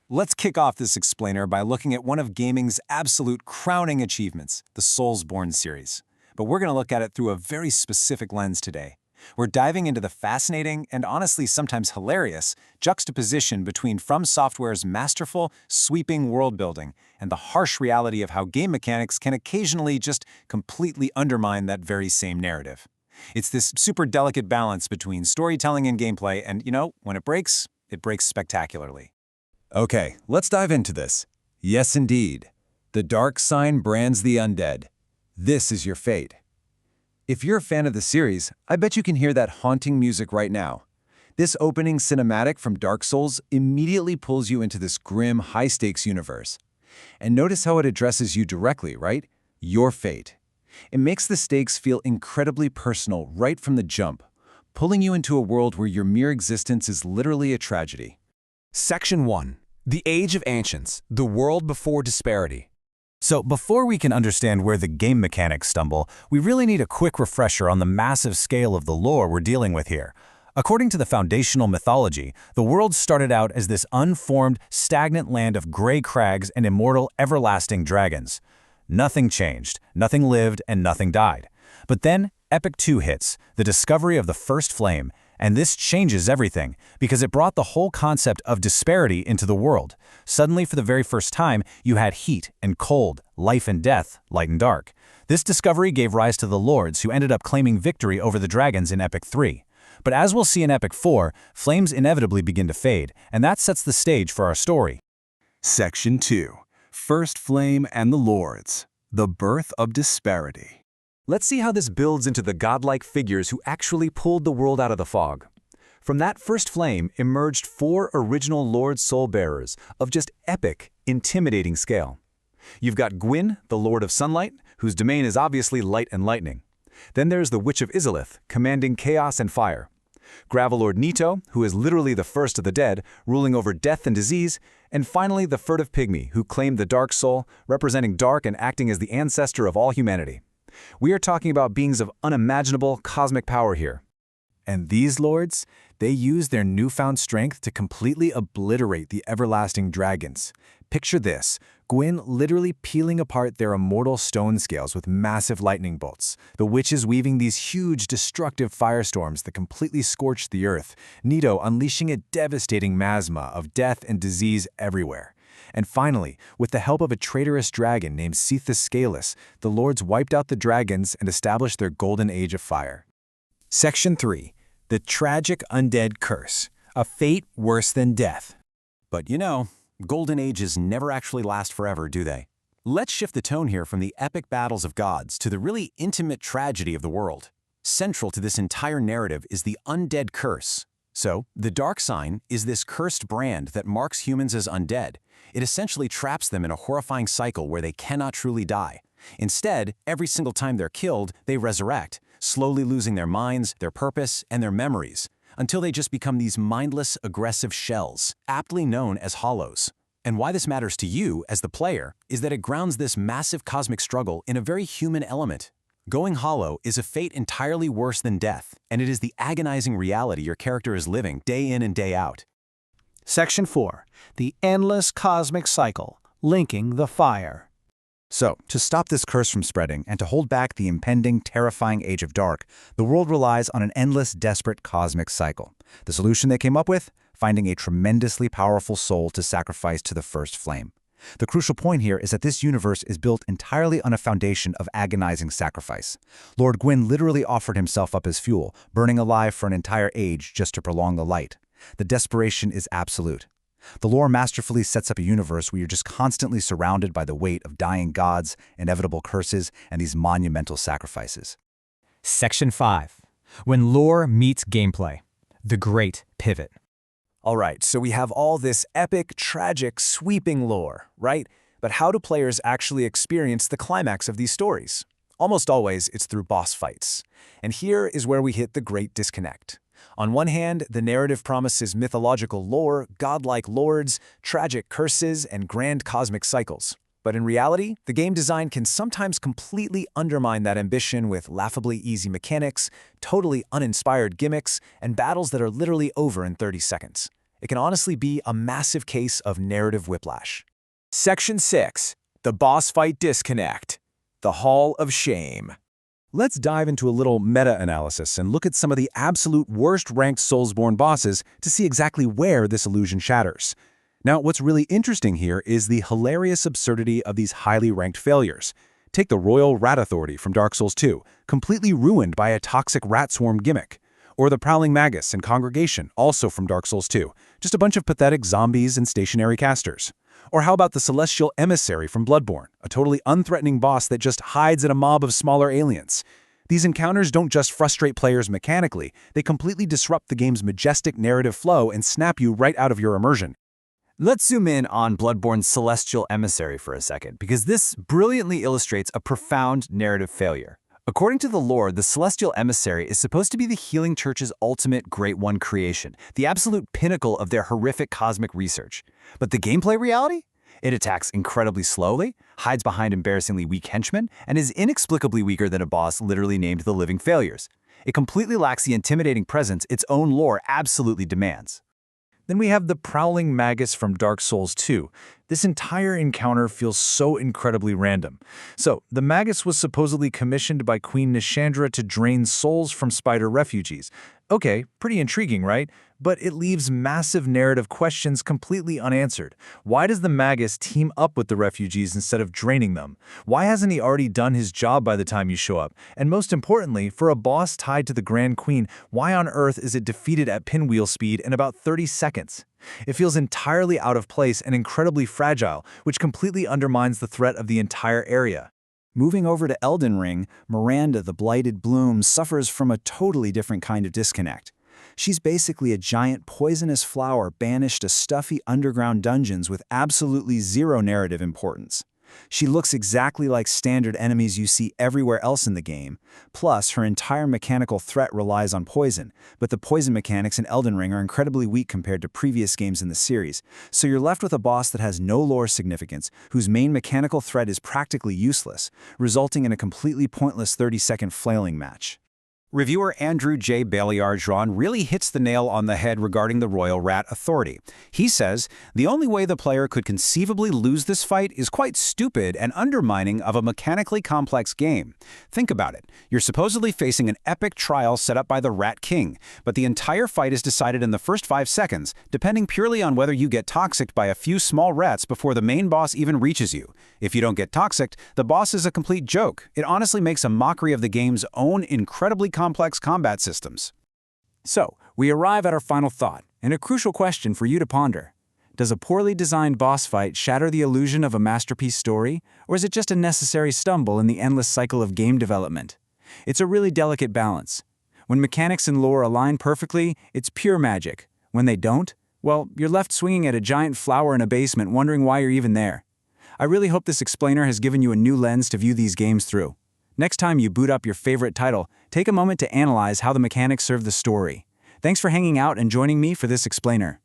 Let's kick off this explainer by looking at one of gaming's absolute crowning achievements, the Soulsborne series. But we're going to look at it through a very specific lens today. We're diving into the fascinating and honestly sometimes hilarious juxtaposition between From Software's masterful, sweeping world-building and the harsh reality of how game mechanics can occasionally just completely undermine that very same narrative. It's this super delicate balance between storytelling and gameplay, and, when it breaks spectacularly. Okay, let's dive into this. Yes, indeed. The dark sign brands the undead. This is your fate. If you're a fan of the series, I bet you can hear that haunting music right now. This opening cinematic from Dark Souls immediately pulls you into this grim, high-stakes universe. And notice how it addresses you directly, right? Your fate. It makes the stakes feel incredibly personal right from the jump, pulling you into a world where your mere existence is literally a tragedy. Section 1. The Age of Ancients, the World Before Disparity. So before we can understand where the game mechanics stumble, we really need a quick refresher on the massive scale of the lore we're dealing with here. According to the foundational mythology, the world started out as this unformed, stagnant land of gray crags and immortal, everlasting dragons. Nothing changed, nothing lived, and nothing died. But then, Epic 2 hits, the discovery of the first flame, and this changes everything, because it brought the whole concept of disparity into the world. Suddenly, for the very first time, you had heat and cold, life and death, light and dark. This discovery gave rise to the Lords, who ended up claiming victory over the dragons in Epic 3. But as we'll see in Epic 4, flames inevitably begin to fade, and that sets the stage for our story. Section 2. First Flame and the Lords. The Birth of Disparity. Let's see how this builds into the godlike figures who actually pulled the world out of the fog. From that first flame emerged 4 original Lord Soul-Bearers of just epic, intimidating scale. You've got Gwyn, the Lord of Sunlight, whose domain is obviously light and lightning. Then there's the Witch of Izalith, commanding chaos and fire. Gravelord Nito, who is literally the first of the dead, ruling over death and disease, and finally the Furtive Pygmy, who claimed the Dark Soul, representing dark and acting as the ancestor of all humanity. We are talking about beings of unimaginable cosmic power here. And these lords, they use their newfound strength to completely obliterate the everlasting dragons. Picture this, Gwyn literally peeling apart their immortal stone scales with massive lightning bolts, the witches weaving these huge destructive firestorms that completely scorch the earth, Nito unleashing a devastating miasma of death and disease everywhere. And finally, with the help of a traitorous dragon named Seath the Scaleless, the lords wiped out the dragons and established their golden age of fire. Section 3. The Tragic Undead Curse. A fate worse than death. But golden ages never actually last forever, do they? Let's shift the tone here from the epic battles of gods to the really intimate tragedy of the world. Central to this entire narrative is the undead curse. So, the dark sign is this cursed brand that marks humans as undead. It essentially traps them in a horrifying cycle where they cannot truly die. Instead, every single time they're killed, they resurrect, slowly losing their minds, their purpose, and their memories, until they just become these mindless, aggressive shells, aptly known as hollows. And why this matters to you, as the player, is that it grounds this massive cosmic struggle in a very human element. Going hollow is a fate entirely worse than death, and it is the agonizing reality your character is living day in and day out. Section 4. The Endless Cosmic Cycle, Linking the Fire. So, to stop this curse from spreading and to hold back the impending, terrifying Age of Dark, the world relies on an endless, desperate cosmic cycle. The solution they came up with? Finding a tremendously powerful soul to sacrifice to the first flame. The crucial point here is that this universe is built entirely on a foundation of agonizing sacrifice. Lord Gwyn literally offered himself up as fuel, burning alive for an entire age just to prolong the light. The desperation is absolute. The lore masterfully sets up a universe where you're just constantly surrounded by the weight of dying gods, inevitable curses, and these monumental sacrifices. Section 5. When lore meets gameplay. The Great Pivot. All right, so we have all this epic, tragic, sweeping lore, right? But how do players actually experience the climax of these stories? Almost always, it's through boss fights. And here is where we hit the great disconnect. On one hand, the narrative promises mythological lore, godlike lords, tragic curses, and grand cosmic cycles. But in reality, the game design can sometimes completely undermine that ambition with laughably easy mechanics, totally uninspired gimmicks, and battles that are literally over in 30 seconds. It can honestly be a massive case of narrative whiplash. Section 6. The Boss Fight Disconnect. The Hall of Shame. Let's dive into a little meta-analysis and look at some of the absolute worst-ranked Soulsborne bosses to see exactly where this illusion shatters. Now, what's really interesting here is the hilarious absurdity of these highly ranked failures. Take the Royal Rat Authority from Dark Souls 2, completely ruined by a toxic rat swarm gimmick. Or the Prowling Magus and Congregation, also from Dark Souls 2, just a bunch of pathetic zombies and stationary casters. Or how about the Celestial Emissary from Bloodborne, a totally unthreatening boss that just hides in a mob of smaller aliens. These encounters don't just frustrate players mechanically, they completely disrupt the game's majestic narrative flow and snap you right out of your immersion. Let's zoom in on Bloodborne's Celestial Emissary for a second, because this brilliantly illustrates a profound narrative failure. According to the lore, the Celestial Emissary is supposed to be the Healing Church's ultimate Great One creation, the absolute pinnacle of their horrific cosmic research. But the gameplay reality? It attacks incredibly slowly, hides behind embarrassingly weak henchmen, and is inexplicably weaker than a boss literally named the Living Failures. It completely lacks the intimidating presence its own lore absolutely demands. Then we have the Prowling Magus from Dark Souls 2. This entire encounter feels so incredibly random. So, the Magus was supposedly commissioned by Queen Nishandra to drain souls from spider refugees. Okay, pretty intriguing, right? But it leaves massive narrative questions completely unanswered. Why does the Magus team up with the refugees instead of draining them? Why hasn't he already done his job by the time you show up? And most importantly, for a boss tied to the Grand Queen, why on earth is it defeated at pinwheel speed in about 30 seconds? It feels entirely out of place and incredibly fragile, which completely undermines the threat of the entire area. Moving over to Elden Ring, Miranda the Blighted Bloom suffers from a totally different kind of disconnect. She's basically a giant poisonous flower banished to stuffy underground dungeons with absolutely zero narrative importance. She looks exactly like standard enemies you see everywhere else in the game. Plus, her entire mechanical threat relies on poison, but the poison mechanics in Elden Ring are incredibly weak compared to previous games in the series, so you're left with a boss that has no lore significance, whose main mechanical threat is practically useless, resulting in a completely pointless 30-second flailing match. Reviewer Andrew J. Bailliard-Jean really hits the nail on the head regarding the Royal Rat Authority. He says, the only way the player could conceivably lose this fight is quite stupid and undermining of a mechanically complex game. Think about it. You're supposedly facing an epic trial set up by the Rat King, but the entire fight is decided in the first 5 seconds, depending purely on whether you get toxicked by a few small rats before the main boss even reaches you. If you don't get toxicked, the boss is a complete joke. It honestly makes a mockery of the game's own incredibly complex combat systems. So, we arrive at our final thought, and a crucial question for you to ponder. Does a poorly designed boss fight shatter the illusion of a masterpiece story, or is it just a necessary stumble in the endless cycle of game development? It's a really delicate balance. When mechanics and lore align perfectly, it's pure magic. When they don't, well, you're left swinging at a giant flower in a basement wondering why you're even there. I really hope this explainer has given you a new lens to view these games through. Next time you boot up your favorite title, take a moment to analyze how the mechanics serve the story. Thanks for hanging out and joining me for this explainer.